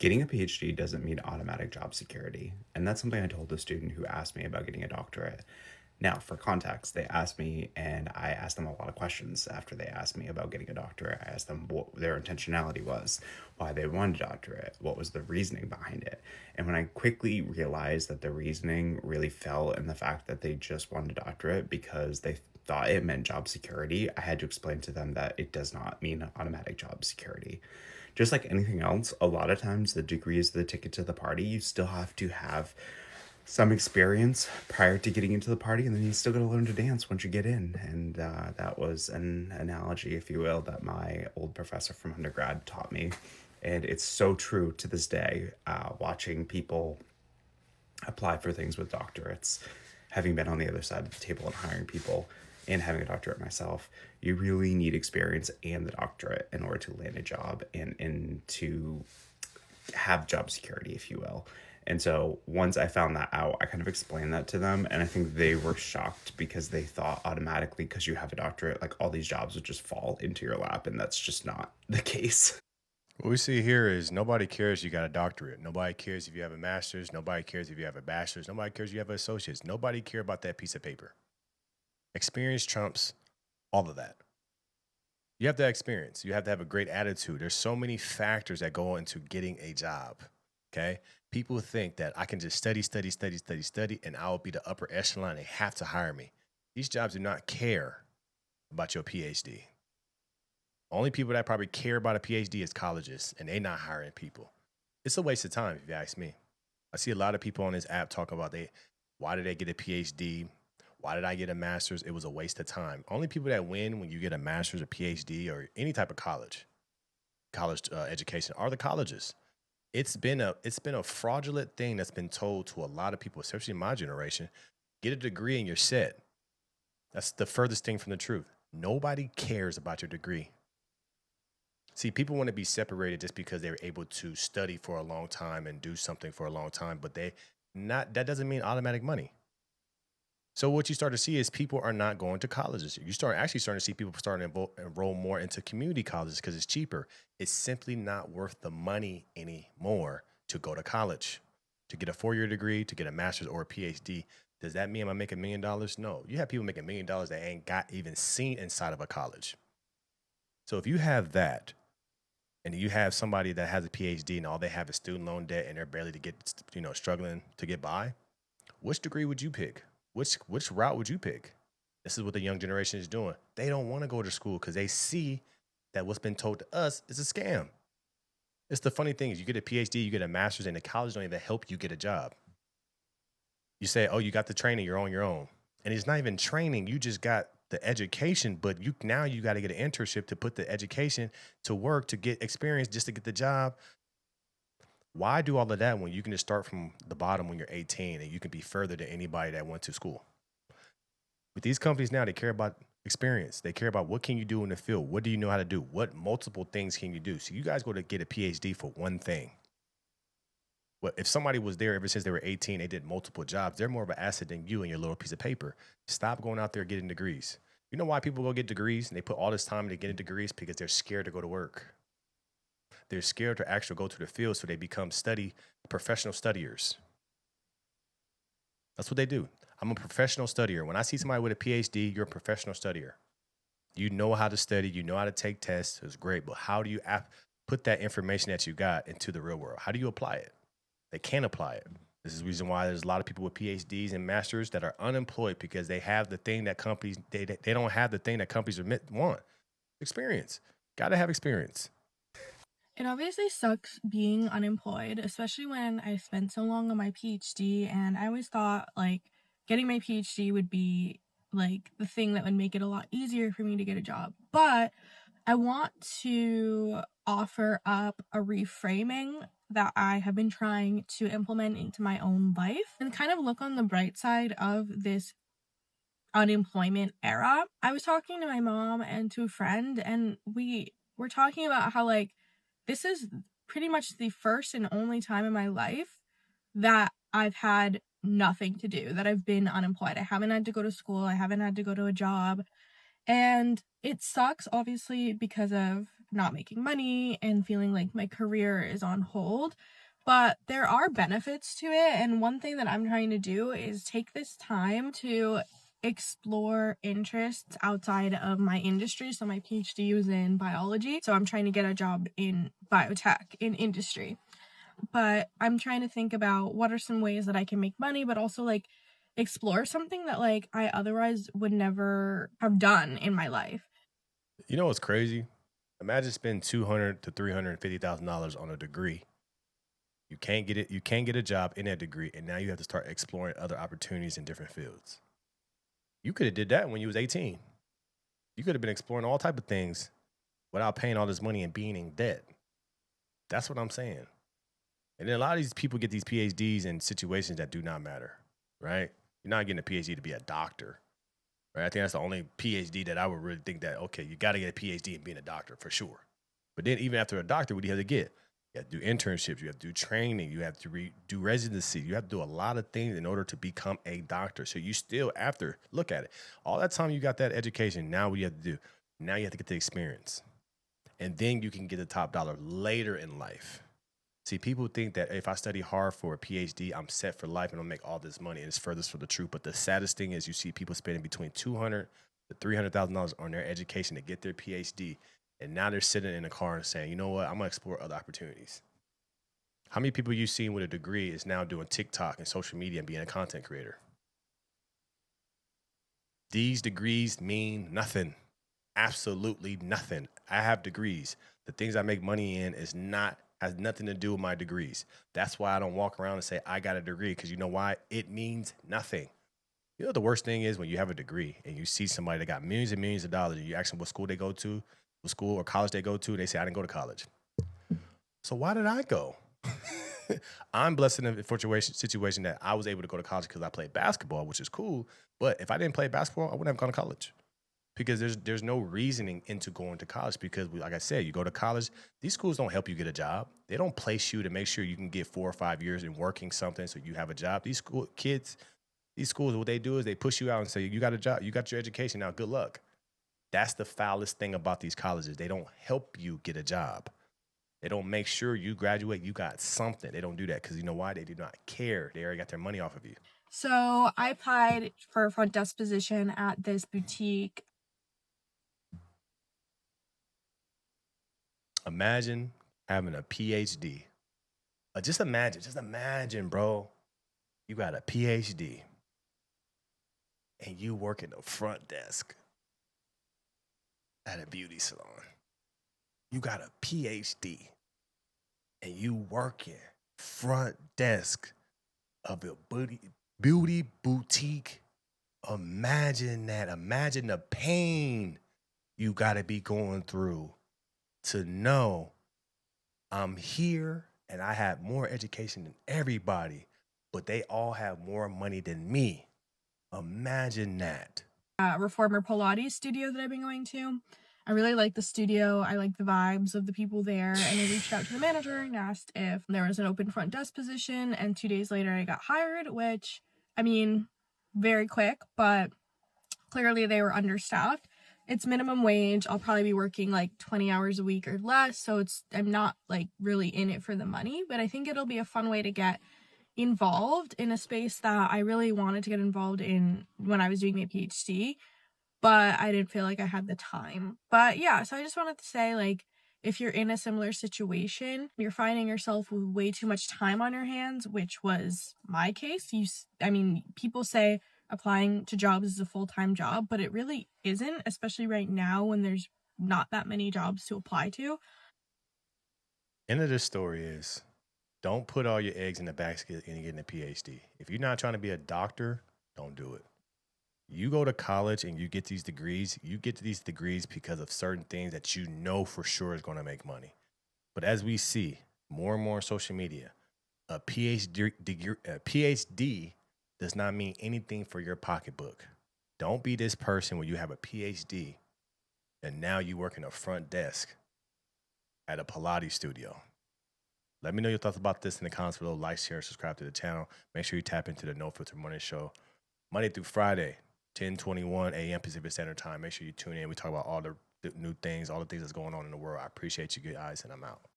Getting a PhD doesn't mean automatic job security, and that's something I told a student who asked me about getting a doctorate. Now, for context, they asked me, and I asked them a lot of questions after they asked me about getting a doctorate. I asked them what their intentionality was, why they wanted a doctorate, what was the reasoning behind it. And when I quickly realized that the reasoning really fell in the fact that they just wanted a doctorate because they thought it meant job security, I had to explain to them that it does not mean automatic job security. Just like anything else, a lot of times the degree is the ticket to the party. You still have to have some experience prior to getting into the party, and then you still got to learn to dance once you get in. And that was an analogy, if you will, that my old professor from undergrad taught me. And it's so true to this day, watching people apply for things with doctorates, having been on the other side of the table and hiring people and having a doctorate myself. You really need experience and the doctorate in order to land a job and to have job security, if you will. And so once I found that out, I kind of explained that to them. And I think they were shocked because they thought automatically, because you have a doctorate, like all these jobs would just fall into your lap. And that's just not the case. What we see here is nobody cares you got a doctorate. Nobody cares if you have a master's. Nobody cares if you have a bachelor's. Nobody cares if you have an associate's. Nobody care about that piece of paper. Experience trumps all of that. You have to have experience. You have to have a great attitude. There's so many factors that go into getting a job. Okay. People think that I can just study, and I'll be the upper echelon. They have to hire me. These jobs do not care about your PhD. Only people that probably care about a PhD is colleges, and they not hiring people. It's a waste of time, if you ask me. I see a lot of people on this app talking about why did they get a PhD? Why did I get a master's? It was a waste of time. Only people that win when you get a master's or PhD or any type of college education are the colleges. It's been a fraudulent thing that's been told to a lot of people, especially in my generation. Get a degree and you're set. That's the furthest thing from the truth. Nobody cares about your degree. See, people want to be separated just because they were able to study for a long time and do something for a long time, but that doesn't mean automatic money. So what you start to see is people are not going to colleges. You start actually starting to see people starting to enroll more into community colleges because it's cheaper. It's simply not worth the money anymore to go to college, to get a 4-year degree, to get a master's or a PhD. Does that mean I'm gonna make $1 million? No. You have people making $1 million that ain't got even seen inside of a college. So if you have that, and you have somebody that has a PhD and all they have is student loan debt and they're barely to get, struggling to get by, which degree would you pick? Which route would you pick? This is what the young generation is doing. They don't want to go to school because they see that what's been told to us is a scam. It's the funny thing is you get a PhD, you get a master's, and the college don't even help you get a job. You say, oh, you got the training, you're on your own. And it's not even training, you just got the education, but you got to get an internship to put the education to work to get experience just to get the job. Why do all of that when you can just start from the bottom when you're 18 and you can be further than anybody that went to school? With these companies now, they care about experience. They care about what can you do in the field? What do you know how to do? What multiple things can you do? So you guys go to get a PhD for one thing. Well, if somebody was there ever since they were 18, they did multiple jobs, they're more of an asset than you and your little piece of paper. Stop going out there getting degrees. You know why people go get degrees and they put all this time into getting degrees? Because they're scared to go to work. They're scared to actually go to the field, so they become professional studiers. That's what they do. I'm a professional studier. When I see somebody with a PhD, you're a professional studier. You know how to study. You know how to take tests. It's great. But how do you put that information that you got into the real world? How do you apply it? They can't apply it. This is the reason why there's a lot of people with PhDs and masters that are unemployed because they have the thing that companies, they don't have the thing that companies want. Experience. Got to have experience. It obviously sucks being unemployed, especially when I spent so long on my PhD. And I always thought like getting my PhD would be like the thing that would make it a lot easier for me to get a job. But I want to offer up a reframing that I have been trying to implement into my own life and kind of look on the bright side of this unemployment era. I was talking to my mom and to a friend, and we were talking about how, like, this is pretty much the first and only time in my life that I've had nothing to do, that I've been unemployed. I haven't had to go to school, I haven't had to go to a job. And it sucks, obviously, because of not making money and feeling like my career is on hold. But there are benefits to it. And one thing that I'm trying to do is take this time to explore interests outside of my industry. So my PhD was in biology. So I'm trying to get a job in biotech in industry. But I'm trying to think about what are some ways that I can make money, but also like explore something that like I otherwise would never have done in my life. You know what's crazy? Imagine spending $200 to $350,000 on a degree. You can't get it. You can't get a job in that degree, and now you have to start exploring other opportunities in different fields. You could have did that when you was 18. You could have been exploring all type of things without paying all this money and being in debt. That's what I'm saying. And then a lot of these people get these PhDs in situations that do not matter, right? You're not getting a PhD to be a doctor, right? I think that's the only PhD that I would really think that, okay, you got to get a PhD in being a doctor for sure. But then even after a doctor, what do you have to get? You have to do internships. You have to do training. You have to do residency. You have to do a lot of things in order to become a doctor. So you still, after, look at it. All that time you got that education, now what do you have to do? Now you have to get the experience. And then you can get the top dollar later in life. See, people think that if I study hard for a PhD, I'm set for life and I'll make all this money. And it's furthest from the truth. But the saddest thing is you see people spending between $200,000 to $300,000 on their education to get their PhD. And now they're sitting in a car and saying, you know what, I'm going to explore other opportunities. How many people you've seen with a degree is now doing TikTok and social media and being a content creator? These degrees mean nothing. Absolutely nothing. I have degrees. The things I make money in has nothing to do with my degrees. That's why I don't walk around and say I got a degree, because you know why? It means nothing. You know what the worst thing is? When you have a degree and you see somebody that got millions and millions of dollars and you ask them what school they go to, what school or college they go to, and they say, I didn't go to college. So why did I go? I'm blessed in a situation that I was able to go to college because I played basketball, which is cool. But if I didn't play basketball, I wouldn't have gone to college. Because there's no reasoning into going to college, because like I said, you go to college, these schools don't help you get a job. They don't place you to make sure you can get 4 or 5 years in working something so you have a job. These schools, what they do is they push you out and say, you got a job, you got your education, now good luck. That's the foulest thing about these colleges. They don't help you get a job. They don't make sure you graduate, you got something. They don't do that because you know why? They do not care. They already got their money off of you. So I applied for a front desk position at this boutique. Imagine having a PhD. Just imagine, bro. You got a PhD and you work in the front desk at a beauty salon. You got a PhD and you working front desk of a beauty boutique. Imagine that. Imagine the pain you got to be going through to know I'm here and I have more education than everybody, but they all have more money than me. Imagine that. Reformer Pilates studio that I've been going to. I really like the studio. I like the vibes of the people there. And I reached out to the manager and asked if there was an open front desk position. And 2 days later, I got hired, which, I mean, very quick, but clearly they were understaffed. It's minimum wage. I'll probably be working like 20 hours a week or less. So I'm not like really in it for the money, but I think it'll be a fun way to get involved in a space that I really wanted to get involved in when I was doing my PhD, but I didn't feel like I had the time. But yeah, so I just wanted to say, like, if you're in a similar situation, you're finding yourself with way too much time on your hands, which was my case. People say applying to jobs is a full-time job, but it really isn't, especially right now when there's not that many jobs to apply to. End of this story is, don't put all your eggs in the basket and getting a PhD. If you're not trying to be a doctor, don't do it. You go to college and you get these degrees. You get these degrees because of certain things that you know for sure is going to make money. But as we see more and more on social media, a PhD does not mean anything for your pocketbook. Don't be this person where you have a PhD and now you work in a front desk at a Pilates studio. Let me know your thoughts about this in the comments below. Like, share, subscribe to the channel. Make sure you tap into the No Filter Morning Show Monday through Friday, 10:21 a.m. Pacific Standard Time. Make sure you tune in. We talk about all the new things, all the things that's going on in the world. I appreciate you guys, and I'm out.